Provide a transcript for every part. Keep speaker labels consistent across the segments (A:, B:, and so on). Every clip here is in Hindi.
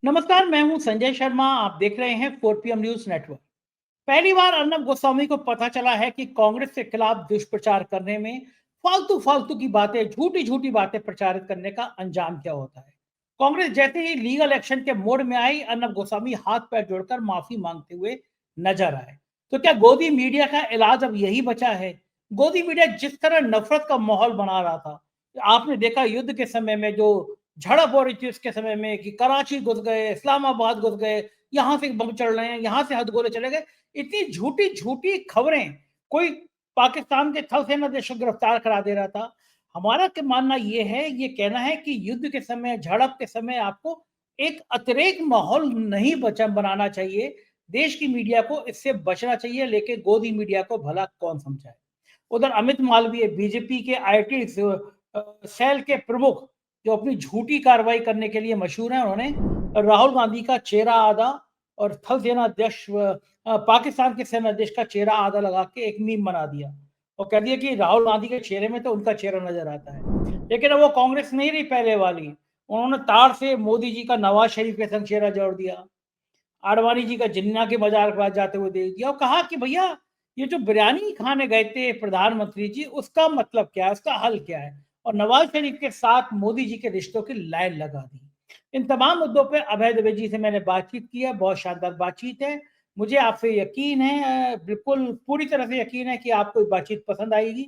A: नमस्कार, मैं हूं संजय शर्मा। आप देख रहे हैं 4 PM न्यूज नेटवर्क। पहली बार अर्नब गोस्वामी को पता चला है कि कांग्रेस के खिलाफ दुष्प्रचार करने में फालतू फालतू की बातें, झूठी झूठी बातें प्रचारित करने का अंजाम क्या होता है। कांग्रेस जैसे ही लीगल एक्शन के मोड में आई, अर्नब गोस्वामी हाथ पैर जोड़कर माफी मांगते हुए नजर आए। तो क्या गोदी मीडिया का इलाज अब यही बचा है? गोदी मीडिया जिस तरह नफरत का माहौल बना रहा था, आपने देखा युद्ध के समय में जो झड़प हो रही थी उसके समय में कि कराची घुस गए, इस्लामाबाद घुस गए, यहाँ से बम चढ़ रहे हैं, यहाँ से हथगोले चले गए। इतनी झूठी झूठी खबरें, कोई पाकिस्तान के थल सेनाध्यक्ष को गिरफ्तार करा दे रहा था। हमारा क्या मानना ये है, ये कहना है कि युद्ध के समय, झड़प के समय आपको एक अतिरेक माहौल नहीं बचा बनाना चाहिए। देश की मीडिया को इससे बचना चाहिए, लेकिन गोदी मीडिया को भला कौन समझाए। उधर अमित मालवीय, बीजेपी के आईटी सेल के प्रमुख, जो अपनी झूठी कार्रवाई करने के लिए मशहूर हैं, उन्होंने राहुल गांधी का चेहरा आधा और थल सेना अध्यक्ष पाकिस्तान के सेना अध्यक्ष का चेहरा आधा लगा के एक मीम बना दिया और कह दिया कि राहुल गांधी के चेहरे में तो उनका चेहरा नजर आता है। लेकिन अब वो कांग्रेस नहीं रही पहले वाली। उन्होंने तार से मोदी जी का नवाज शरीफ के संग चेहरा जोड़ दिया, आडवाणी जी का जिन्ना के बाजार के पास जाते हुए देख दिया और कहा कि भैया, ये जो बिरयानी खाने गए थे प्रधानमंत्री जी, उसका मतलब क्या है, उसका हल क्या है। और नवाज शरीफ के साथ मोदी जी के रिश्तों की लाइन लगा दी। इन तमाम मुद्दों पे अभय द्विवेदी जी से मैंने बातचीत की है। बहुत शानदार बातचीत है। मुझे आपसे यकीन है, बिल्कुल पूरी तरह से यकीन है कि आपको ये बातचीत पसंद आएगी।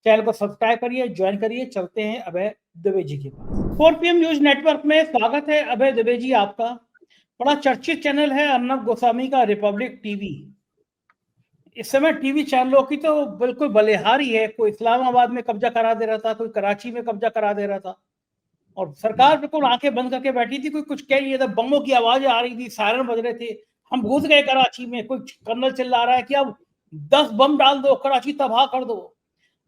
A: चैनल को सब्सक्राइब करिए, ज्वाइन करिए। चलते हैं अभय द्विवेदी के पास। 4 PM न्यूज नेटवर्क में स्वागत है अभय द्विवेदी आपका। बड़ा चर्चित चैनल है अर्नब गोस्वामी का रिपब्लिक टीवी। इस समय टीवी चैनलों की तो बिल्कुल बलिहारी है। कोई इस्लामाबाद में कब्जा करा दे रहा था, कोई कराची में कब्जा करा दे रहा था और सरकार बिल्कुल आंखें बंद करके बैठी थी। कोई कुछ कह नहीं था, बमों की आवाजें आ रही थी, सायरन बज रहे थे। हम घुस गए कराची में, कोई कर्नल चिल्ला रहा है कि अब 10 बम डाल दो, कराची तबाह कर दो।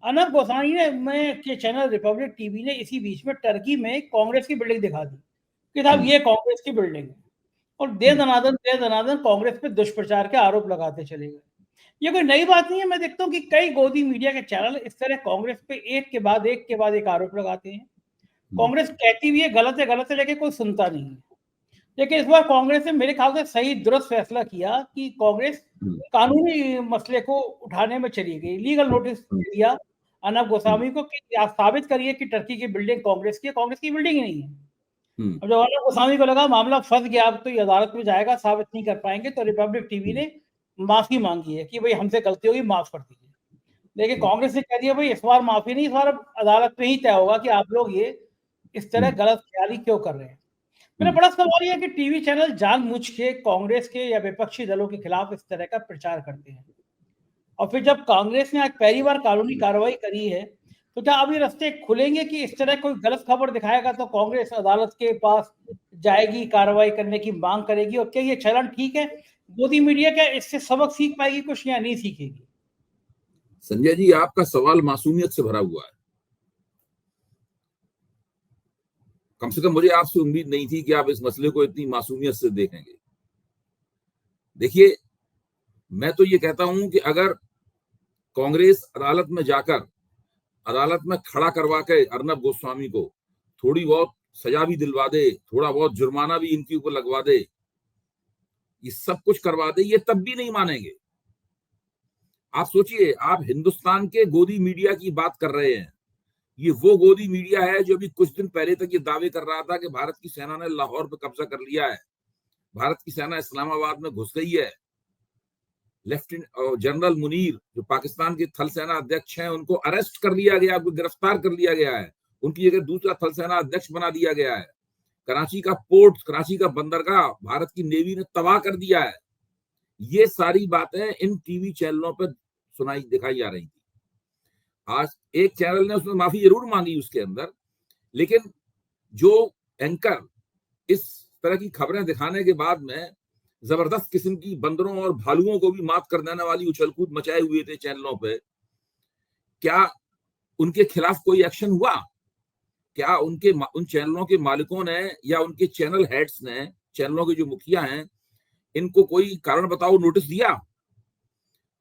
A: अर्नब गोस्वामी ने मैं के चैनल रिपब्लिक टीवी ने इसी बीच में टर्की में कांग्रेस की बिल्डिंग दिखा दी कि साहब ये कांग्रेस की बिल्डिंग है, और दे दनादन कांग्रेस पे दुष्प्रचार के आरोप लगाते चले गए। ये कोई नई बात नहीं है। मैं देखता हूँ कि कई गोदी मीडिया के चैनल इस तरह कांग्रेस पे एक के बाद एक आरोप लगाते हैं। कांग्रेस कहती भी है गलत है, लेकिन कोई सुनता नहीं है। लेकिन इस बार कांग्रेस ने मेरे ख्याल से सही दुरुस्त फैसला किया कि कांग्रेस कानूनी मसले को उठाने में चली गई, लीगल नोटिस दिया अर्नब गोस्वामी को कि आप साबित करिए कि टर्की की बिल्डिंग कांग्रेस की बिल्डिंग ही नहीं है। अब जब अर्नब गोस्वामी को लगा मामला फंस गया, अब तो ये अदालत में जाएगा, साबित नहीं कर पाएंगे, तो रिपब्लिक टीवी ने माफी मांगी है कि भाई हमसे गलती होगी, माफ कर दीजिए। लेकिन कांग्रेस ने कह दिया भाई इस बार माफी नहीं, इस बार अब अदालत में ही तय होगा कि आप लोग ये इस तरह गलत ख्याली क्यों कर रहे हैं। मेरा बड़ा सवाल यह है कि टीवी चैनल जानबूझ के कांग्रेस के या विपक्षी दलों के खिलाफ इस तरह का प्रचार करते हैं, और फिर जब कांग्रेस ने आज पहली बार कानूनी कार्रवाई करी है, तो क्या अब ये रास्ते खुलेंगे कि इस तरह कोई गलत खबर दिखाएगा तो कांग्रेस अदालत के पास जाएगी, कार्रवाई करने की मांग करेगी? और क्या ये चलन ठीक है? मोदी मीडिया क्या इससे सबक सीख पाएगी कुछ या नहीं सीखेगी?
B: संजय जी, आपका सवाल मासूमियत से भरा हुआ है। कम से कम मुझे आपसे उम्मीद नहीं थी कि आप इस मसले को इतनी मासूमियत से देखेंगे। देखिए, मैं तो ये कहता हूं कि अगर कांग्रेस अदालत में जाकर अदालत में खड़ा करवा के अर्नब गोस्वामी को थोड़ी बहुत सजा भी दिलवा दे, थोड़ा बहुत जुर्माना भी इनके ऊपर लगवा दे, ये सब कुछ करवा दे, ये तब भी नहीं मानेंगे। आप सोचिए, आप हिंदुस्तान के गोदी मीडिया की बात कर रहे हैं। ये वो गोदी मीडिया है जो अभी कुछ दिन पहले तक ये दावे कर रहा था कि भारत की सेना ने लाहौर पर कब्जा कर लिया है, भारत की सेना इस्लामाबाद में घुस गई है। लेफ्टिनेंट जनरल मुनीर, जो पाकिस्तान के थल सेना अध्यक्ष हैं, उनको अरेस्ट कर लिया गया, उनको गिरफ्तार कर लिया गया है, उनकी जगह दूसरा थल सेना अध्यक्ष बना दिया गया है। कराची का पोर्ट, कराची का बंदरगाह भारत की नेवी ने तबाह कर दिया है। ये सारी बातें इन टीवी चैनलों पर दिखाई जा रही थी। आज एक चैनल ने उसमें माफी जरूर मांगी उसके अंदर, लेकिन जो एंकर इस तरह की खबरें दिखाने के बाद में जबरदस्त किस्म की बंदरों और भालुओं को भी मात कर देने वाली उछलकूद मचाए हुए थे चैनलों पे, क्या उनके खिलाफ कोई एक्शन हुआ? क्या उन चैनलों के मालिकों ने या उनके चैनल हेड्स ने, चैनलों के जो मुखिया हैं, इनको कोई कारण बताओ नोटिस दिया?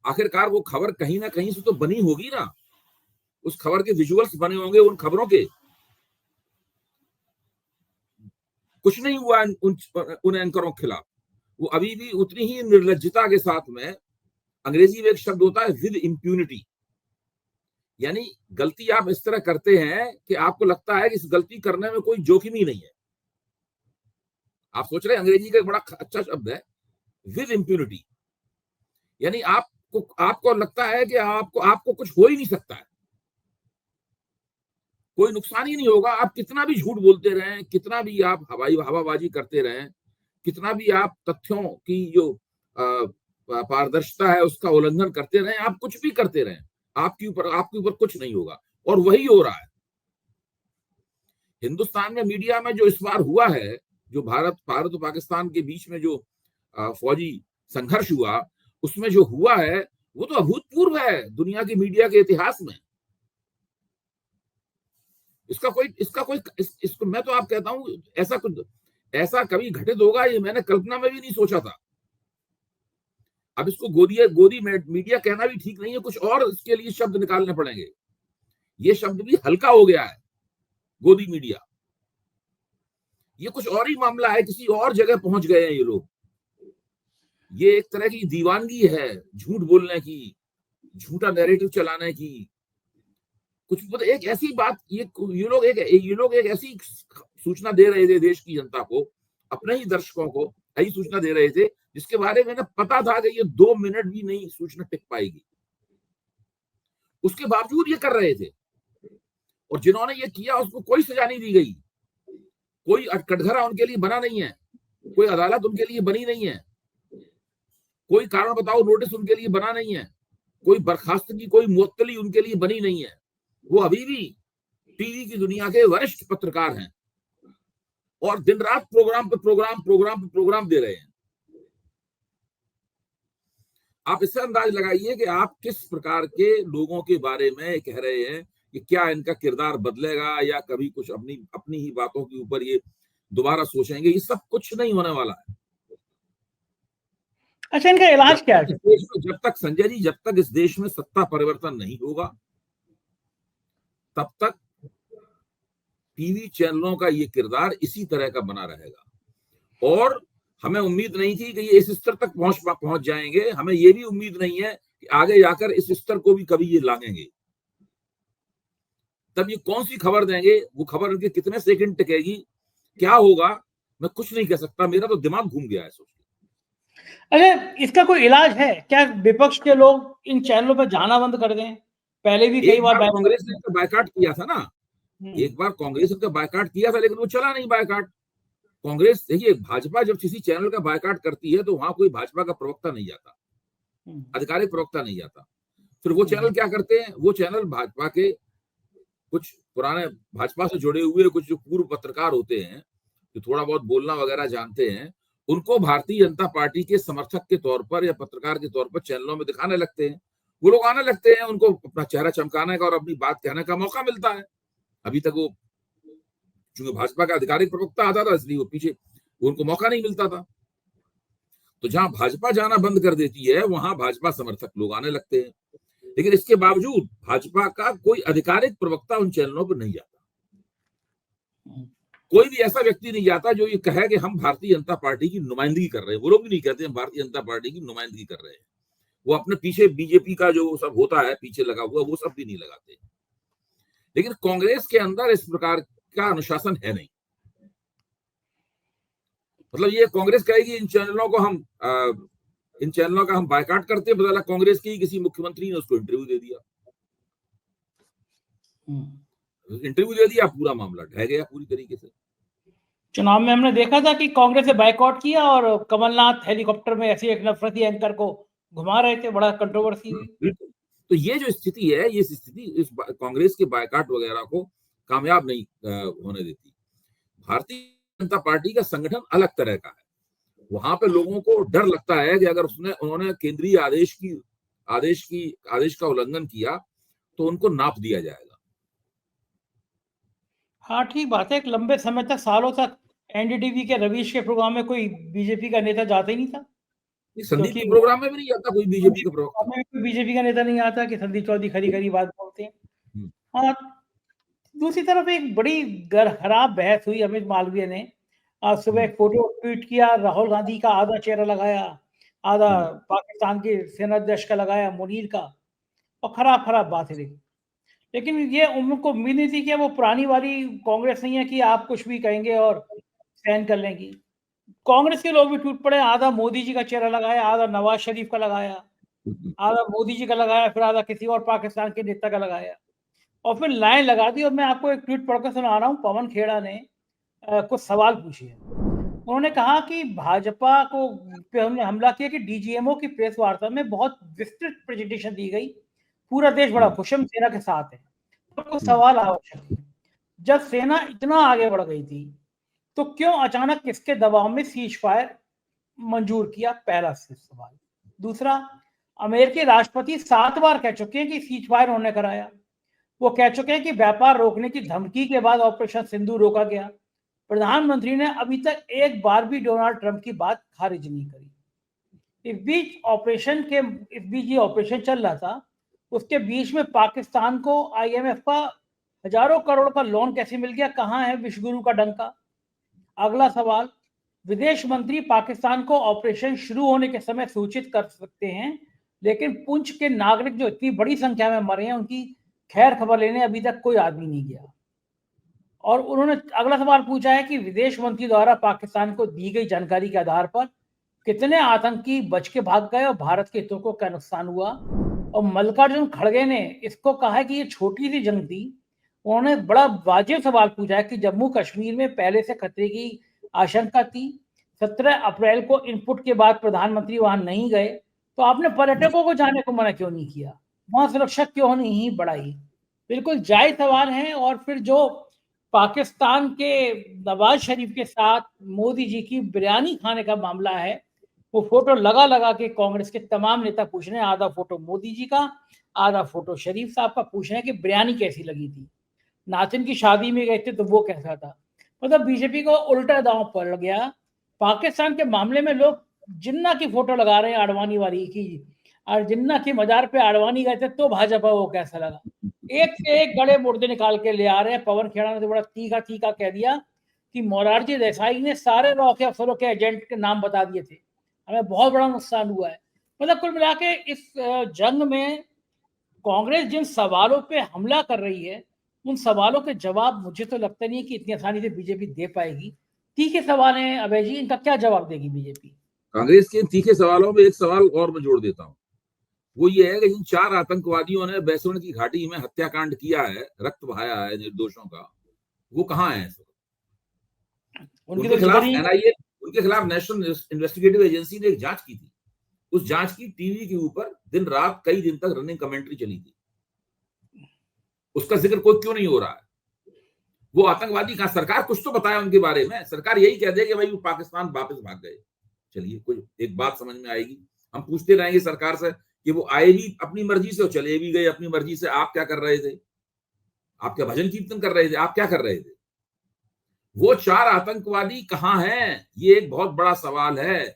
B: आखिरकार वो खबर कहीं ना कहीं से तो बनी होगी ना, उस खबर के विजुअल्स बने होंगे उन खबरों के। कुछ नहीं हुआ उन एंकरों के खिलाफ। वो अभी भी उतनी ही निर्लज्जता के साथ में, अंग्रेजी में एक शब्द होता है विद इम्प्यूनिटी, यानी गलती आप इस तरह करते हैं कि आपको लगता है कि इस गलती करने में कोई जोखिम ही नहीं है। आप सोच रहे हैं, अंग्रेजी का एक बड़ा अच्छा शब्द है विद इम्प्यूनिटी, यानी आपको लगता है कि आपको कुछ हो ही नहीं सकता है, कोई नुकसान ही नहीं होगा। आप कितना भी झूठ बोलते रहें, कितना भी आप हवाबाजी करते रहें, कितना भी आप तथ्यों की जो पारदर्शिता है उसका उल्लंघन करते रहें, आप कुछ भी करते रहें, आपके ऊपर कुछ नहीं होगा। और वही हो रहा है हिंदुस्तान में मीडिया में। जो इस बार हुआ है, जो भारत और पाकिस्तान के बीच में जो फौजी संघर्ष हुआ, उसमें जो हुआ है वो तो अभूतपूर्व है दुनिया की मीडिया के इतिहास में। इसको मैं तो आप कहता हूं, ऐसा कभी घटित होगा ये मैंने कल्पना में भी नहीं सोचा था। अब इसको गोदी मीडिया कहना भी ठीक नहीं है, कुछ और इसके लिए शब्द निकालने पड़ेंगे। ये शब्द भी हल्का हो गया है, गोदी मीडिया। ये कुछ और ही मामला है, किसी और जगह पहुंच गए हैं ये लोग। ये एक तरह की दीवानगी है, झूठ बोलने की, झूठा नैरेटिव चलाने की। कुछ एक ऐसी बात, ये लोग एक ऐसी सूचना दे रहे थे देश की जनता को, अपने ही दर्शकों को ऐसी सूचना दे रहे थे जिसके बारे में पता था कि ये 2 मिनट भी नहीं सूचना टिक पाएगी। उसके बावजूद ये कर रहे थे, और जिन्होंने ये किया उसको कोई सजा नहीं दी गई, कोई कटघरा उनके लिए बना नहीं है, कोई अदालत उनके लिए बनी नहीं है, कोई कारण बताओ नोटिस उनके लिए बना नहीं है, कोई बर्खास्तगी, कोई मुअत्तली उनके लिए बनी नहीं है। वो अभी भी टीवी की दुनिया के वरिष्ठ पत्रकार हैं और दिन रात प्रोग्राम पे प्रोग्राम दे रहे हैं। आप इससे अंदाज लगाइए कि आप किस प्रकार के लोगों के बारे में कह रहे हैं कि क्या इनका किरदार बदलेगा, या कभी कुछ अपनी ही बातों के ऊपर ये दोबारा सोचेंगे। ये सब कुछ नहीं होने वाला है।
A: अच्छा, इनका इलाज क्या है?
B: जब तक संजय जी, जब तक इस देश में सत्ता परिवर्तन नहीं होगा, तब तक टीवी चैनलों का ये किरदार इसी तरह का बना रहेगा। और हमें उम्मीद नहीं थी कि ये इस स्तर तक पहुंच जाएंगे। हमें ये भी उम्मीद नहीं है कि आगे जाकर इस स्तर को भी कभी ये लांघेंगे। तब ये कौन सी खबर देंगे, वो खबर उनके कितने सेकंड टिकेगी, क्या होगा, मैं कुछ नहीं कह सकता। मेरा तो दिमाग घूम गया है सोच के।
A: अरे, इसका कोई इलाज है क्या? विपक्ष के लोग इन चैनलों पर जाना बंद कर दें? पहले भी कई बार
B: कांग्रेस ने इसका बायकॉट किया था ना, एक बार कांग्रेस ने बायकॉट किया था, लेकिन वो चला नहीं बायकॉट। कांग्रेस, देखिए, भाजपा जब किसी चैनल का बायकॉट करती है तो वहां कोई भाजपा का प्रवक्ता नहीं जाता, आधिकारिक प्रवक्ता नहीं जाता। फिर वो चैनल क्या करते हैं, वो चैनल भाजपा के कुछ पुराने भाजपा से जुड़े हुए कुछ जो पूर्व पत्रकार होते हैं, जो थोड़ा बहुत बोलना वगैरह जानते हैं, उनको भारतीय जनता पार्टी के समर्थक के तौर पर या पत्रकार के तौर पर चैनलों में दिखाने लगते हैं। वो लोग आने लगते हैं, उनको अपना चेहरा चमकाने का और अपनी बात कहने का मौका मिलता है। अभी तक वो चूंकि भाजपा का आधिकारिक प्रवक्ता आता था, इसलिए वो पीछे उनको मौका नहीं मिलता था। तो जहां भाजपा जाना बंद कर देती है, वहां भाजपा समर्थक लोग आने लगते हैं। लेकिन इसके बावजूद भाजपा का कोई आधिकारिक प्रवक्ता उन चैनलों पर नहीं जाता। कोई भी ऐसा व्यक्ति नहीं जाता जो ये कहे कि हम भारतीय जनता पार्टी की नुमाइंदगी कर रहे हैं। वो लोग भी नहीं कहते हम भारतीय जनता पार्टी की नुमाइंदगी कर रहे हैं। वो अपने पीछे बीजेपी का जो सब होता है पीछे लगा हुआ, वो सब भी नहीं लगाते। लेकिन कांग्रेस के अंदर इस प्रकार का अनुशासन है नहीं। मतलब ये कांग्रेस कहेगी इन चैनलों का हम बायकॉट करते हैं, बदला कांग्रेस की किसी मुख्यमंत्री ने उसको इंटरव्यू दे दिया। पूरा मामला ढह गया पूरी तरीके से।
A: चुनाव में हमने देखा था कि कांग्रेस ने बायकॉट किया और कमलनाथ हेलीकॉप्टर में ऐसे एक नफरती एंकर को घुमा रहे थे, बड़ा कंट्रोवर्सी हुई।
B: तो ये जो स्थिति है, ये स्थिति इस कांग्रेस के बायकॉट वगैरह को कामयाब नहीं होने देती। भारतीय जनता पार्टी का संगठन अलग तरह का है। वहां पे लोगों को डर लगता है कि अगर उन्होंने केंद्रीय आदेश का उल्लंघन किया तो उनको नाप दिया जाएगा।
A: हाँ, ठीक बात है। एक लंबे समय तक, सालों तक एनडीटीवी के रवीश के प्रोग्राम में कोई बीजेपी का नेता जाता ही नहीं था।
B: संदीप के प्रोग्राम में भी नहीं आता कोई बीजेपी का प्रवक्ता,
A: कोई बीजेपी का नेता नहीं आता कि संदीप चौधरी खरी खरी बात बोलते हैं। और दूसरी तरफ एक बड़ी खराब बहस हुई अमित मालवीय ने आज सुबह एक फोटो ट्वीट किया, राहुल गांधी का आधा चेहरा लगाया, आधा पाकिस्तान के सेनाध्यक्ष का लगाया, मुनीर का, और खराब खराब बातें लिखी। लेकिन ये उनको उम्मीद नहीं थी कि वो पुरानी वाली कांग्रेस नहीं है कि आप कुछ भी कहेंगे और सहन कर लेंगी। कांग्रेस के लोग भी टूट पड़े, आधा मोदी जी का चेहरा लगाया, आधा नवाज शरीफ का लगाया, आधा मोदी जी का लगाया, फिर आधा किसी और पाकिस्तान के नेता का लगाया, और फिर लाइन लगा दी। और मैं आपको एक ट्वीट पढ़कर सुना रहा हूँ। पवन खेड़ा ने कुछ सवाल पूछे हैं। उन्होंने कहा कि भाजपा को पे हमने हमला किया कि डीजीएमओ की प्रेस वार्ता में बहुत विस्तृत प्रेजेंटेशन दी गई, पूरा देश बड़ा खुश है, हम सेना के साथ है। तो कुछ सवाल आवश्यक है, जब सेना इतना आगे बढ़ गई थी तो क्यों अचानक किसके दबाव में सीज फायर मंजूर किया? पहला सवाल। दूसरा, अमेरिकी राष्ट्रपति 7 बार कह चुके हैं कि सीज फायर उन्होंने कराया। वो कह चुके हैं कि व्यापार रोकने की धमकी के बाद ऑपरेशन सिंदूर रोका गया। प्रधानमंत्री ने अभी तक एक बार भी डोनाल्ड ट्रंप की बात खारिज नहीं करी। इस बीच ये ऑपरेशन चल रहा था, उसके बीच में पाकिस्तान को आईएमएफ का हजारों करोड़ का लोन कैसे मिल गया? कहां है विश्वगुरु का डंका? अगला सवाल, विदेश मंत्री पाकिस्तान को ऑपरेशन शुरू होने के समय सूचित कर सकते हैं, लेकिन पुंछ के नागरिक जो इतनी बड़ी संख्या में मरे हैं, उनकी खैर खबर लेने अभी तक कोई आदमी नहीं गया। और उन्होंने अगला सवाल पूछा है कि विदेश मंत्री द्वारा पाकिस्तान को दी गई जानकारी के आधार पर कितने आतंकी बच के भाग गए और भारत के हितों को क्या नुकसान हुआ? और मल्लिकार्जुन खड़गे ने इसको कहा है कि ये छोटी सी जंग थी। उन्होंने बड़ा वाजिब सवाल पूछा है कि जम्मू कश्मीर में पहले से खतरे की आशंका थी, 17 अप्रैल को इनपुट के बाद प्रधानमंत्री वहां नहीं गए, तो आपने पर्यटकों को जाने को मना क्यों नहीं किया? वहां सुरक्षा क्यों नहीं बढ़ाई? बिल्कुल जायज सवाल है। और फिर जो पाकिस्तान के नवाज शरीफ के साथ मोदी जी की बिरयानी खाने का मामला है, वो फोटो लगा लगा के कांग्रेस के तमाम नेता पूछ रहे हैं, आधा फोटो मोदी जी का, आधा फोटो शरीफ साहब का, पूछ रहे हैं कि बिरयानी कैसी लगी थी, नातिन की शादी में गए थे तो वो कैसा था। मतलब बीजेपी को उल्टा दांव पड़ गया। पाकिस्तान के मामले में लोग जिन्ना की फोटो लगा रहे हैं, आडवाणी वाली की, और जिन्ना की मजार पे आडवाणी गए थे तो भाजपा वो कैसा लगा। एक से एक गड़े मुर्दे निकाल के ले आ रहे हैं। पवन खेड़ा ने तो बड़ा तीखा तीखा कह दिया कि मोरारजी देसाई ने सारे रॉ के अफसरों के एजेंट के नाम बता दिए थे, हमें बहुत बड़ा नुकसान हुआ है। मतलब कुल मिला के इस जंग में कांग्रेस जिन सवालों पे हमला कर रही है, उन सवालों के जवाब मुझे तो लगता नहीं है कि इतनी आसानी से बीजेपी दे पाएगी। तीखे सवाल हैं अभय जी, इनका क्या जवाब देगी बीजेपी?
B: कांग्रेस के तीखे सवालों में एक सवाल और मैं जोड़ देता हूं, वो ये है कि जिन 4 आतंकवादियों ने बैसुण की घाटी में हत्याकांड किया है, रक्त बहाया है निर्दोषों का, वो कहां है? उनके खिलाफ एनआईए, उनके खिलाफ नेशनल इन्वेस्टिगेटिव एजेंसी ने एक जांच की थी। उस जांच की टीवी के ऊपर दिन रात कई दिन तक रनिंग कमेंट्री चली थी। उसका जिक्र कोई क्यों नहीं हो रहा है? वो आतंकवादी कहां? सरकार कुछ तो बताया उनके बारे में। सरकार यही कह दे कि भाई वो पाकिस्तान वापस भाग गए, चलिए कोई एक बात समझ में आएगी। हम पूछते रहेंगे सरकार से कि वो आए भी अपनी मर्जी से और चले भी गए अपनी मर्जी से। आप क्या कर रहे थे? आप क्या भजन कीर्तन कर रहे थे? आप क्या कर रहे थे? वो 4 आतंकवादी कहां हैं? ये एक बहुत बड़ा सवाल है।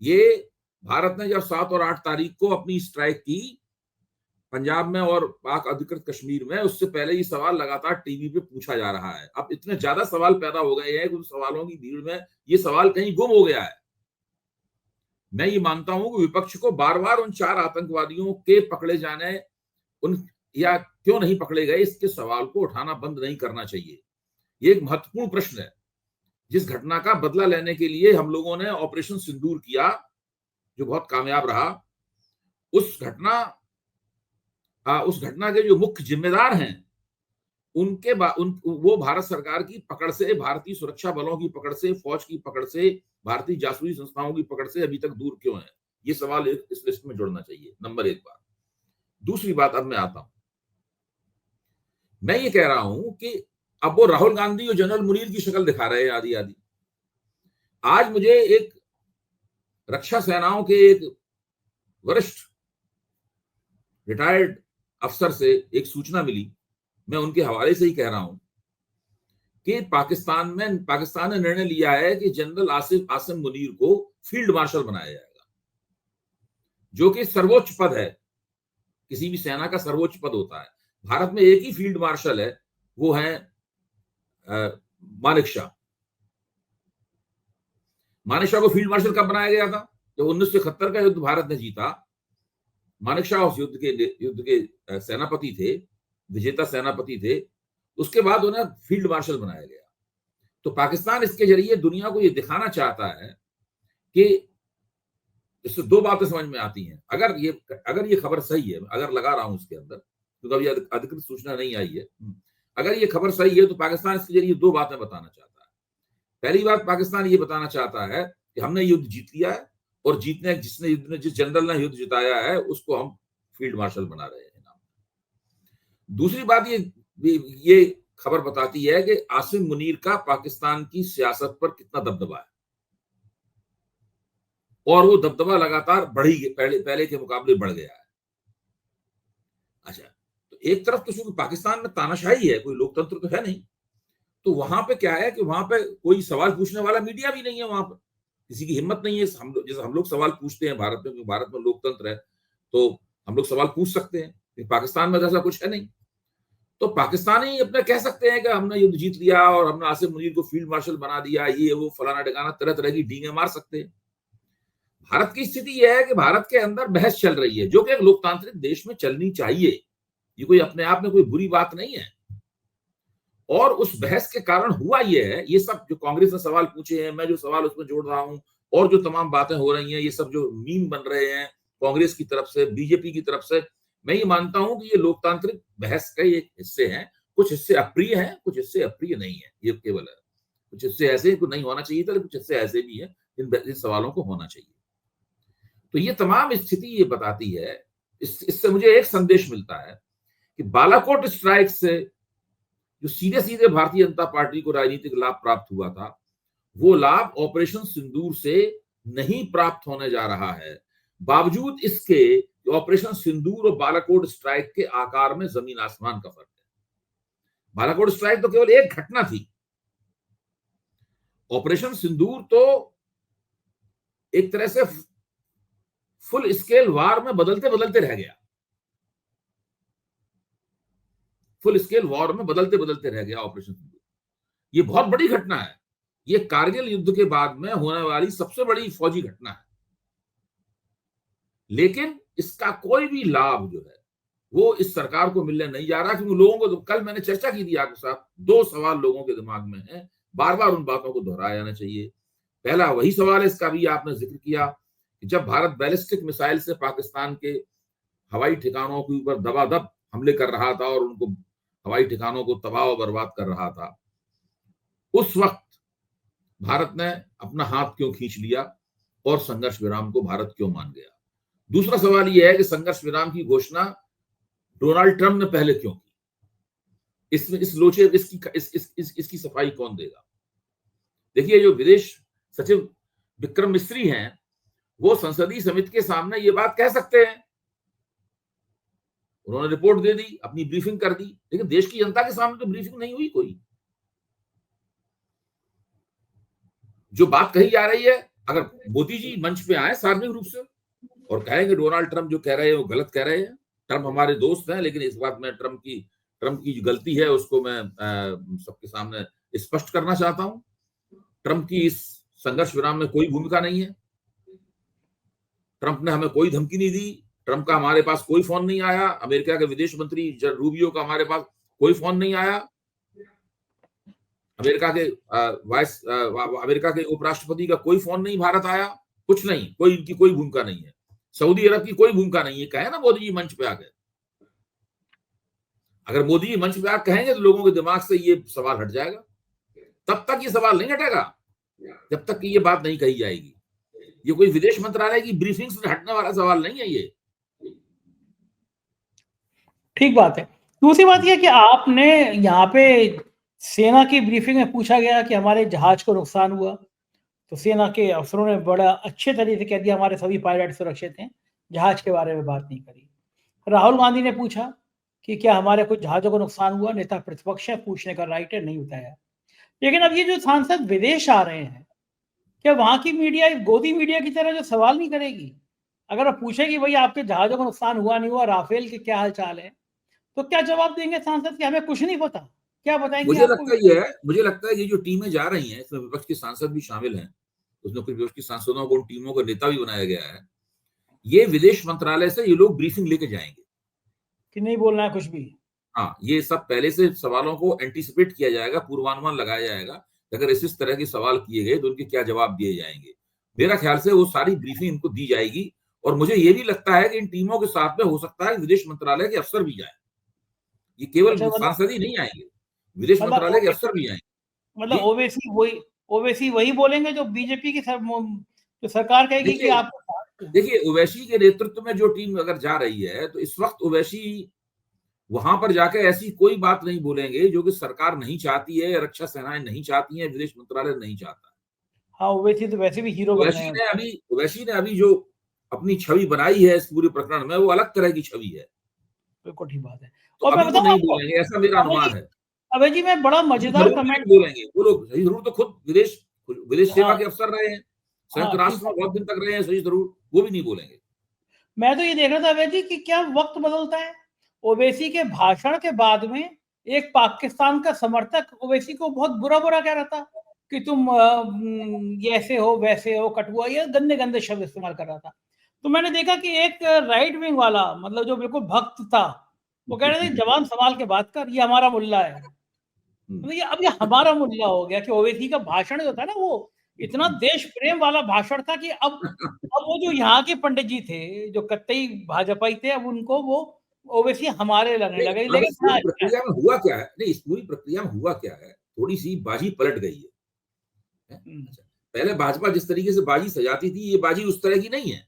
B: ये भारत ने जब 7 और 8 तारीख को अपनी स्ट्राइक की पंजाब में और पाक अधिकृत कश्मीर में, उससे पहले ये सवाल लगातार टीवी पे पूछा जा रहा है। अब इतने ज्यादा सवाल पैदा हो गए हैं कि उन सवालों की भीड़ में ये सवाल कहीं गुम हो गया है। मैं ये मानता हूं कि विपक्ष को बार बार उन 4 आतंकवादियों के पकड़े जाने, उन या क्यों नहीं पकड़े गए, इसके सवाल को उठाना बंद नहीं करना चाहिए। ये एक महत्वपूर्ण प्रश्न है। जिस घटना का बदला लेने के लिए हम लोगों ने ऑपरेशन सिंदूर किया, जो बहुत कामयाब रहा, उस घटना के जो मुख्य जिम्मेदार हैं, वो भारत सरकार की पकड़ से, भारतीय सुरक्षा बलों की पकड़ से, फौज की पकड़ से, भारतीय जासूसी संस्थाओं की पकड़ से अभी तक दूर क्यों है? ये सवाल इस लिस्ट में जोड़ना चाहिए, नंबर 1 बात। दूसरी बात, अब मैं आता हूं, मैं ये कह रहा हूं कि अब वो राहुल गांधी और जनरल मुनीर की शक्ल दिखा रहे हैं आदि आदि। आज मुझे एक रक्षा सेनाओं के एक वरिष्ठ रिटायर्ड अफसर से एक सूचना मिली, मैं उनके हवाले से ही कह रहा हूं कि पाकिस्तान ने निर्णय लिया है कि जनरल आसिम मुनीर को फील्ड मार्शल बनाया जाएगा, जो कि सर्वोच्च पद है, किसी भी सेना का सर्वोच्च पद होता है। भारत में एक ही फील्ड मार्शल है, वो है मानेक शॉ। मानेकशॉ को फील्ड मार्शल कब बनाया गया था? जब 1971 का युद्ध भारत ने जीता, मानेकशॉ उस युद्ध के सेनापति थे, विजेता सेनापति थे। उसके बाद उन्हें फील्ड मार्शल बनाया गया। तो पाकिस्तान इसके जरिए दुनिया को यह दिखाना चाहता है कि इससे दो बातें समझ में आती हैं। अगर ये खबर सही है, अगर लगा रहा हूं उसके अंदर, क्योंकि अभी अधिकृत सूचना नहीं आई है, अगर ये खबर सही है तो पाकिस्तान इसके जरिए दो बातें बताना चाहता है। पहली बात, पाकिस्तान ये बताना चाहता है कि हमने युद्ध जीत लिया है और जिस जनरल ने युद्ध जिताया है उसको हम फील्ड मार्शल बना रहे हैं। दूसरी बात, ये खबर बताती है कि आसिम मुनीर का पाकिस्तान की सियासत पर कितना दबदबा है, और वो दबदबा लगातार पहले के मुकाबले बढ़ गया है। अच्छा, तो एक तरफ तो चूंकि पाकिस्तान में तानाशाही है, कोई लोकतंत्र तो है नहीं, तो वहां पे क्या है कि वहां पे कोई सवाल पूछने वाला मीडिया भी नहीं है। वहां पर किसी की हिम्मत नहीं है। जैसे हम लोग सवाल पूछते हैं भारत में, क्योंकि भारत में लोकतंत्र है तो हम लोग सवाल पूछ सकते हैं। पाकिस्तान में ऐसा कुछ है नहीं। तो पाकिस्तानी अपने कह सकते हैं कि हमने युद्ध जीत लिया और हमने आसिम मुनीर को फील्ड मार्शल बना दिया, ये वो फलाना ढिकाना, तरह तरह की डींगे मार सकते हैं। भारत की स्थिति यह है कि भारत के अंदर बहस चल रही है, जो कि एक लोकतांत्रिक देश में चलनी चाहिए। ये कोई अपने आप में कोई बुरी बात नहीं है। और उस बहस के कारण हुआ ये है, ये सब जो कांग्रेस ने सवाल पूछे हैं, मैं जो सवाल उसमें जोड़ रहा हूं, और जो तमाम बातें हो रही हैं, ये सब जो मीम बन रहे हैं कांग्रेस की तरफ से, बीजेपी की तरफ से, मैं ये मानता हूं कि ये लोकतांत्रिक बहस के एक हिस्से हैं। कुछ हिस्से अप्रिय हैं, कुछ हिस्से अप्रिय नहीं है। ये केवल है, कुछ हिस्से ऐसे कुछ नहीं होना चाहिए था, कुछ हिस्से ऐसे भी है इन सवालों को होना चाहिए। तो ये तमाम स्थिति ये बताती है, इससे मुझे एक संदेश मिलता है कि बालाकोट स्ट्राइक से जो सीधे सीधे भारतीय जनता पार्टी को राजनीतिक लाभ प्राप्त हुआ था, वो लाभ ऑपरेशन सिंदूर से नहीं प्राप्त होने जा रहा है। बावजूद इसके ऑपरेशन सिंदूर और बालाकोट स्ट्राइक के आकार में जमीन आसमान का फर्क है। बालाकोट स्ट्राइक तो केवल एक घटना थी, ऑपरेशन सिंदूर तो एक तरह से फुल स्केल वार में बदलते बदलते रह गया। फुल स्केल वॉर में बदलते बदलते रह गया ऑपरेशन सिंदूर। ये बहुत बड़ी घटना है। ये कारगिल युद्ध के बाद में होने वाली सबसे बड़ी फौजी घटना है। लेकिन इसका कोई भी लाभ जो है वो इस सरकार को मिलने नहीं जा रहा, क्योंकि लोगों को, कल मैंने चर्चा की थी आपके साथ, दो सवाल लोगों के दिमाग में है, बार बार उन बातों को दोहराया जाना चाहिए। पहला वही सवाल है, इसका भी आपने जिक्र किया, कि जब भारत बैलिस्टिक मिसाइल से पाकिस्तान के हवाई ठिकानों के ऊपर दबादब हमले कर रहा था और उनको हवाई ठिकानों को तबाह और बर्बाद कर रहा था, उस वक्त भारत ने अपना हाथ क्यों खींच लिया और संघर्ष विराम को भारत क्यों मान गया? दूसरा सवाल यह है कि संघर्ष विराम की घोषणा डोनाल्ड ट्रंप ने पहले क्यों की? इसमें इस लोचे इसकी सफाई कौन देगा? देखिए, जो विदेश सचिव विक्रम मिस्री हैं, वो संसदीय समिति के सामने ये बात कह सकते हैं। उन्होंने रिपोर्ट दे दी, अपनी ब्रीफिंग कर दी, लेकिन देश की जनता के सामने तो ब्रीफिंग नहीं हुई कोई। जो बात कही जा रही है, अगर मोदी जी मंच पे आए सार्वजनिक रूप से और कहेंगे डोनाल्ड ट्रंप जो कह रहे हैं वो गलत कह रहे हैं, ट्रंप हमारे दोस्त हैं, लेकिन इस बात में ट्रंप की जो गलती है उसको मैं सबके सामने स्पष्ट करना चाहता हूं। ट्रंप की इस संघर्ष विराम में कोई भूमिका नहीं है। ट्रंप ने हमें कोई धमकी नहीं दी, ट्रंप का हमारे पास कोई फोन नहीं आया, अमेरिका के विदेश मंत्री रूबियो का हमारे पास कोई फोन नहीं आया, अमेरिका के उपराष्ट्रपति का कोई फोन नहीं भारत आया, कुछ नहीं, कोई इनकी कोई भूमिका नहीं है। सऊदी अरब की कोई भूमिका नहीं है। कहे ना मोदी जी मंच पे आ गए, अगर मोदी जी मंच पे आ कहेंगे तो लोगों के दिमाग से ये सवाल हट जाएगा। तब तक ये सवाल नहीं हटेगा जब तक कि ये बात नहीं कही जाएगी। ये कोई विदेश मंत्रालय की ब्रीफिंग से हटने वाला सवाल नहीं है ये।
A: ठीक बात है। दूसरी बात यह कि आपने यहाँ पे सेना की ब्रीफिंग में पूछा गया कि हमारे जहाज को नुकसान हुआ, तो सेना के अफसरों ने बड़ा अच्छे तरीके से कह दिया हमारे सभी पायलट सुरक्षित हैं, जहाज के बारे में बात नहीं करी। राहुल गांधी ने पूछा कि क्या हमारे कुछ जहाजों को नुकसान हुआ, नेता प्रतिपक्ष है, पूछने का राइट है, नहीं बताया। लेकिन अब ये जो सांसद विदेश आ रहे हैं, क्या वहां की मीडिया गोदी मीडिया की तरह जो सवाल नहीं करेगी? अगर वो पूछेगी भाई आपके जहाजों को नुकसान हुआ नहीं हुआ, राफेल के क्या हाल चाल है, तो क्या जवाब देंगे सांसद कि हमें कुछ नहीं पता? क्या बताएंगे?
B: मुझे लगता है ये जो टीमें जा रही हैं, इसमें विपक्ष के सांसद भी शामिल हैं, उसमें कुछ विपक्ष की सांसदों को, उन टीमों को नेता भी बनाया गया है। ये विदेश मंत्रालय से ये लोग ब्रीफिंग लेके जाएंगे
A: कि नहीं बोलना है कुछ भी।
B: हाँ, ये सब पहले से सवालों को एंटीसिपेट किया जाएगा, पूर्वानुमान लगाया जाएगा, अगर इस तरह के सवाल किए गए तो उनके क्या जवाब दिए जाएंगे। मेरा ख्याल से वो सारी ब्रीफिंग इनको दी जाएगी, और मुझे ये भी लगता है कि इन टीमों के साथ में हो सकता है विदेश मंत्रालय के अफसर भी जाए। ये केवल
A: अच्छा, मतलब
B: सांसद ही नहीं आएंगे, विदेश मंत्रालय के अफसर भी आएंगे।
A: मतलब ओवैसी वही बोलेंगे जो बीजेपी की जो सरकार कहेगी कि आप।
B: देखिए, ओवैसी के नेतृत्व में जो टीम अगर जा रही है, तो इस वक्त ओवैसी वहां पर जाकर ऐसी कोई बात नहीं बोलेंगे जो कि सरकार नहीं चाहती है, रक्षा सेनाएं नहीं चाहती है, विदेश मंत्रालय नहीं चाहता।
A: हाँ, ओवैसी तो वैसे भी हीरो बन रहे हैं।
B: ओवैसी ने अभी जो अपनी छवि बनाई है इस पूरे प्रकरण में, वो अलग तरह की छवि है।
A: बिल्कुल ठीक बात है।
B: तो
A: और मैं
B: अभी वो
A: बताऊं
B: नहीं
A: आपको,
B: बोलेंगे, ऐसा मेरा अनुमान है।
A: अभय जी, मैं बड़ा मजेदार कमेंट
B: बोलेंगे वो लोग, सही जरूर तो खुद विदेश सेवा
A: हाँ,
B: के अफसर रहे हैं, संयुक्त
A: हाँ,
B: राष्ट्र में बहुत दिन तक रहे हैं, सही जरूर वो भी नहीं बोलेंगे।
A: मैं तो ये देख रहा था अभय जी कि क्या वक्त बदलता है। ओवैसी के भाषण के बाद में एक पाकिस्तान का समर्थक ओवैसी को बहुत बुरा बुरा कह रहा था कि तुम ये ऐसे हो वैसे हो, कटुआ, ये गंदे गंदे शब्द इस्तेमाल कर रहा था। तो मैंने देखा कि एक राइट विंग वाला, मतलब जो बिल्कुल भक्त था, वो कह रहे थे जवान संभाल के बात कर, ये हमारा मुल्ला है। मतलब ये हमारा मुल्ला हो गया कि ओवैसी का भाषण जो था ना, वो इतना देश प्रेम वाला भाषण था कि अब वो जो यहाँ के पंडित जी थे जो कत्तई भाजपाई थे, अब उनको वो ओवैसी हमारे लगने लगे।
B: अब इस
A: लेकिन
B: पूरी प्रक्रिया में हुआ क्या है, नहीं इस पूरी प्रक्रिया में हुआ क्या है, थोड़ी सी बाजी पलट गई है। अच्छा, पहले भाजपा जिस तरीके से बाजी सजाती थी, ये बाजी उस तरह की नहीं है।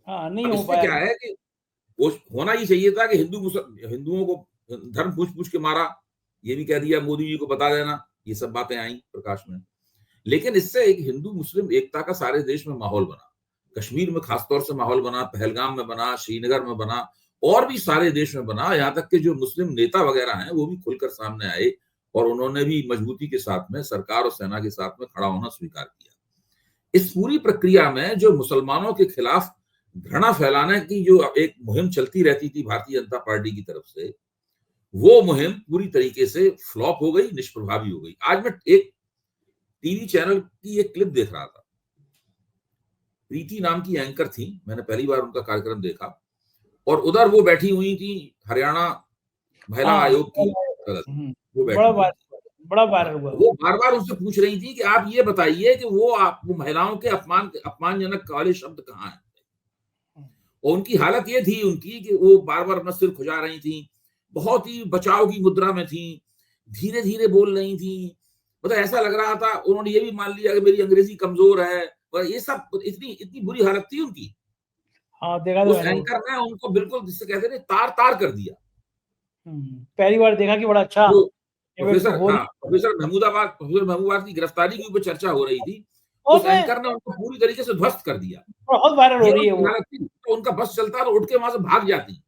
A: हाँ, नहीं
B: अब
A: हो
B: इसमें
A: पाया।
B: क्या है कि वो होना ही चाहिए था कि हिंदुओं को धर्म पूछ पूछ के मारा, ये भी कह दिया, मोदी जी को बता देना, ये सब बातें आई प्रकाश में। लेकिन इससे एक हिंदू मुस्लिम एकता का सारे देश में माहौल बना, कश्मीर में खासतौर से माहौल बना, पहलगाम में बना, श्रीनगर में बना, और भी सारे देश में बना। यहाँ तक के जो मुस्लिम नेता वगैरह हैं वो भी खुलकर सामने आए, और उन्होंने भी मजबूती के साथ में सरकार और सेना के साथ में खड़ा होना स्वीकार किया। इस पूरी प्रक्रिया में जो मुसलमानों के खिलाफ घृणा फैलाने की जो एक मुहिम चलती रहती थी भारतीय जनता पार्टी की तरफ से, वो मुहिम पूरी तरीके से फ्लॉप हो गई, निष्प्रभावी हो गई। आज मैं एक टीवी चैनल की एक क्लिप देख रहा था, प्रीति नाम की एंकर थी, मैंने पहली बार उनका कार्यक्रम देखा, और उधर वो बैठी हुई थी हरियाणा महिला आयोग की सदस्य, वो बैठी
A: बड़ा वायरल हुआ।
B: वो बार बार उनसे पूछ रही थी कि आप ये बताइए कि वो महिलाओं के अपमानजनक वाले शब्द कहाँ हैं। और उनकी हालत ये थी उनकी कि वो बार बार अपना सिर खुजा रही थी, बहुत ही बचाव की मुद्रा में थी, धीरे धीरे बोल रही थी, मतलब ऐसा लग रहा था उन्होंने ये भी मान लिया कि मेरी अंग्रेजी कमजोर है, और ये सब इतनी बुरी हालत थी उनकी।
A: हाँ, देखा
B: उस एंकर ने उनको बिल्कुल जिससे कहते थे तार तार कर दिया।
A: पहली बार देखा कि बड़ा अच्छा।
B: प्रोफेसर महमूदाबाद की गिरफ्तारी के ऊपर चर्चा हो रही थी, उस एंकर ने उनको पूरी तरीके से ध्वस्त कर दिया।
A: बहुत वायरल हो रही है वो।
B: तो उनका बस चलता तो उठ के वहां से भाग जाती।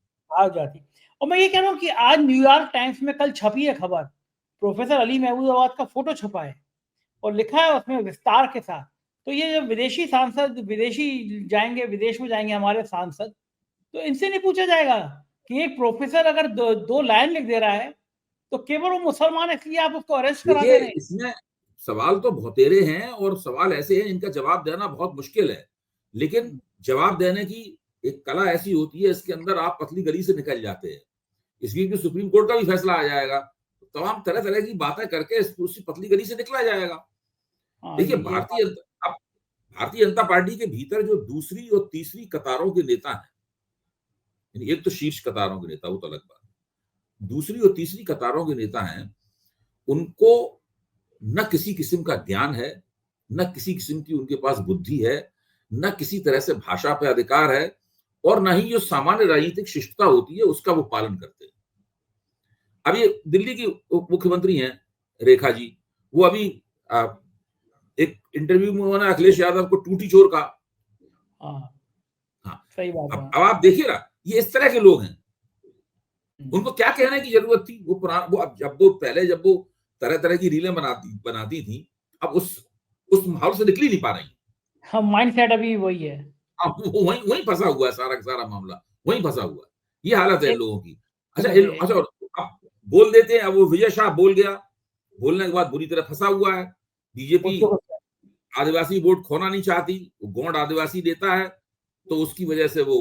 A: और मैं ये कह रहा हूँ कि आज न्यूयॉर्क टाइम्स में कल छपी है खबर, प्रोफेसर अली महमूदाबाद का फोटो छपा है और लिखा है उसमें विस्तार के साथ। तो ये जो विदेशी सांसद विदेश में जाएंगे हमारे सांसद, तो इनसे नहीं पूछा जाएगा कि एक प्रोफेसर अगर दो लाइन लिख दे रहा है तो केवल वो मुसलमान है इसलिए आप उसको अरेस्ट करा दे रहे हैं।
B: इसमें सवाल तो बहुतेरे हैं, और सवाल ऐसे हैं इनका जवाब देना बहुत मुश्किल है, लेकिन जवाब देने की एक कला ऐसी होती है, इसके अंदर आप पतली गली से निकल जाते हैं। इस बीच में सुप्रीम कोर्ट का भी फैसला आ जाएगा, तमाम तरह तरह की बातें करके उसी पतली गली से निकला जाएगा। देखिए, भारतीय जनता पार्टी के भीतर जो दूसरी और तीसरी कतारों के नेता हैं, एक तो शीर्ष कतारों के नेता, वो तो अलग बात, दूसरी और तीसरी कतारों के नेता हैं, उनको न किसी किस्म का ज्ञान है, न किसी किस्म की उनके पास बुद्धि है, न किसी तरह से भाषा पे अधिकार है, और न ही जो सामान्य राजनीतिक शिष्टता होती है उसका वो पालन करते हैं। अब ये दिल्ली की मुख्यमंत्री हैं रेखा जी, वो अभी एक इंटरव्यू में उन्होंने अखिलेश यादव को टूटी चोर कहा। हाँ, सही बात है। अब आप देखिए ना, ये इस तरह के लोग हैं, उनको क्या कहने की जरूरत थी। जब वो तरह तरह की रीलें बनाती थी, अब उस माहौल से निकल ही नहीं पा रही।
A: हाँ, माइंडसेट अभी वही है।
B: वहीं फंसा हुआ है, सारा मामला वहीं फंसा हुआ है, ये हालत है लोगों की। अच्छा, अब बोल देते हैं, अब वो विजय शाह बोल गया, बोलने के बाद बुरी तरह फंसा हुआ है बीजेपी। आदिवासी वोट खोना नहीं चाहती, वो गौंड आदिवासी नेता है, तो उसकी वजह से वो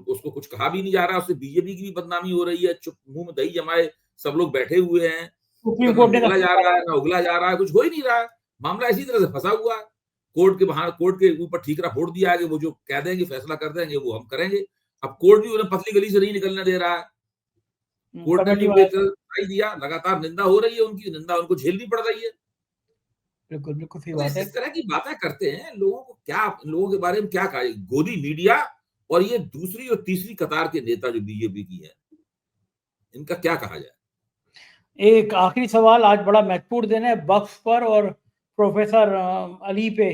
B: उसको कुछ कहा भी नहीं जा रहा, उससे बीजेपी की भी बदनामी हो रही है, चुप मुंह में दही जमाए सब लोग बैठे हुए हैं,
A: सुप्रीम
B: ना
A: कोर्ट ने
B: उगला जा रहा है ना उगला जा रहा है, कुछ हो ही नहीं रहा है, मामला इसी तरह से फंसा हुआ है। कोर्ट के ऊपर ठीकरा फोड़ दिया है कि वो जो कह देंगे फैसला कर देंगे वो हम करेंगे। अब कोर्ट भी उन्हें पतली गली से नहीं निकलने दे रहा है, कोर्ट ने भी उनको दिया, लगातार निंदा हो रही है, उनकी निंदा उनको झेलनी पड़ रही है।
A: बिल्कुल बिल्कुल सही
B: तो
A: बात है।
B: इस तरह की बातें करते हैं, लोगों को क्या, लोगों के बारे में क्या कहा, गोदी मीडिया और ये दूसरी और तीसरी कतार के नेता जो बीजेपी की है, इनका क्या कहा जाए।
A: एक आखिरी सवाल आज बड़ा महत्वपूर्ण दिन है वक्फ पर, और प्रोफेसर अली पे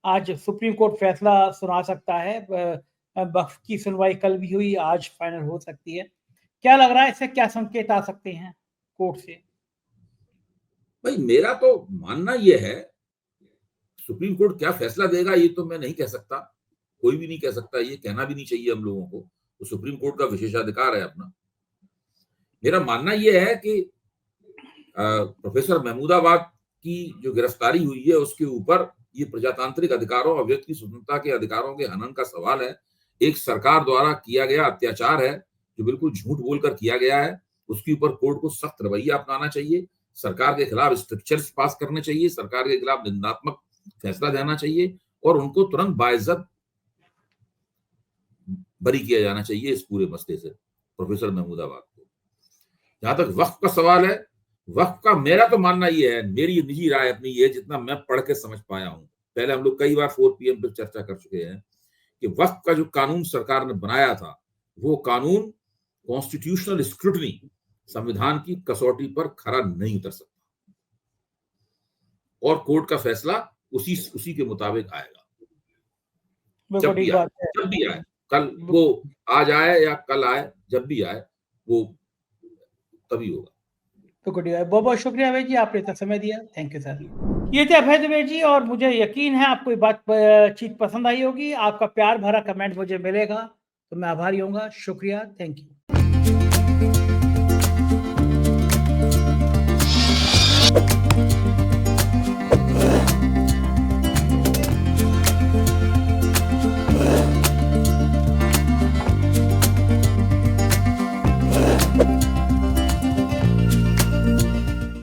A: आज सुप्रीम कोर्ट फैसला सुना सकता है। वक्फ की सुनवाई कल भी हुई, आज फाइनल हो सकती है। क्या लग रहा है, इससे क्या संकेत आ सकते हैं कोर्ट से?
B: भाई मेरा तो मानना यह है, सुप्रीम कोर्ट क्या फैसला देगा ये तो मैं नहीं कह सकता, कोई भी नहीं कह सकता, ये कहना भी नहीं चाहिए हम लोगों को, तो सुप्रीम कोर्ट का विशेषाधिकार है अपना। मेरा मानना यह है कि प्रोफेसर महमूदाबाद की जो गिरफ्तारी हुई है उसके ऊपर ये प्रजातांत्रिक अधिकारों और व्यक्ति की स्वतंत्रता के अधिकारों के हनन का सवाल है, एक सरकार द्वारा किया गया अत्याचार है जो बिल्कुल झूठ बोलकर किया गया है, उसके ऊपर कोर्ट को सख्त रवैया अपनाना चाहिए, सरकार के खिलाफ स्ट्रिक्चर्स पास करने चाहिए, सरकार के खिलाफ निंदात्मक फैसला देना चाहिए और उनको तुरंत बाइज्जत बरी किया जाना चाहिए इस पूरे मसले से, प्रोफेसर महमूदाबाद को। जहां तक वक्फ का सवाल है, वक्फ का मेरा तो मानना यह है, मेरी निजी राय अपनी ये, जितना मैं पढ़ के समझ पाया हूं, पहले हम लोग कई बार 4 PM पर चर्चा कर चुके हैं कि वक्फ का जो कानून सरकार ने बनाया था वो कानून कॉन्स्टिट्यूशनल स्क्रूटनी, संविधान की कसौटी पर खरा नहीं उतर सकता और कोर्ट का फैसला उसी के मुताबिक आएगा। जब भी आए, कल वो आज आए या कल आए, जब भी आए वो तभी होगा।
A: तो बहुत बहुत शुक्रिया अभय जी, आपने इतना समय दिया, थैंक यू सर। ये थे अभय द्विवेदी जी, और मुझे यकीन है आपको ये बातचीत पसंद आई होगी, आपका प्यार भरा कमेंट मुझे मिलेगा तो मैं आभारी होऊंगा। शुक्रिया, थैंक यू।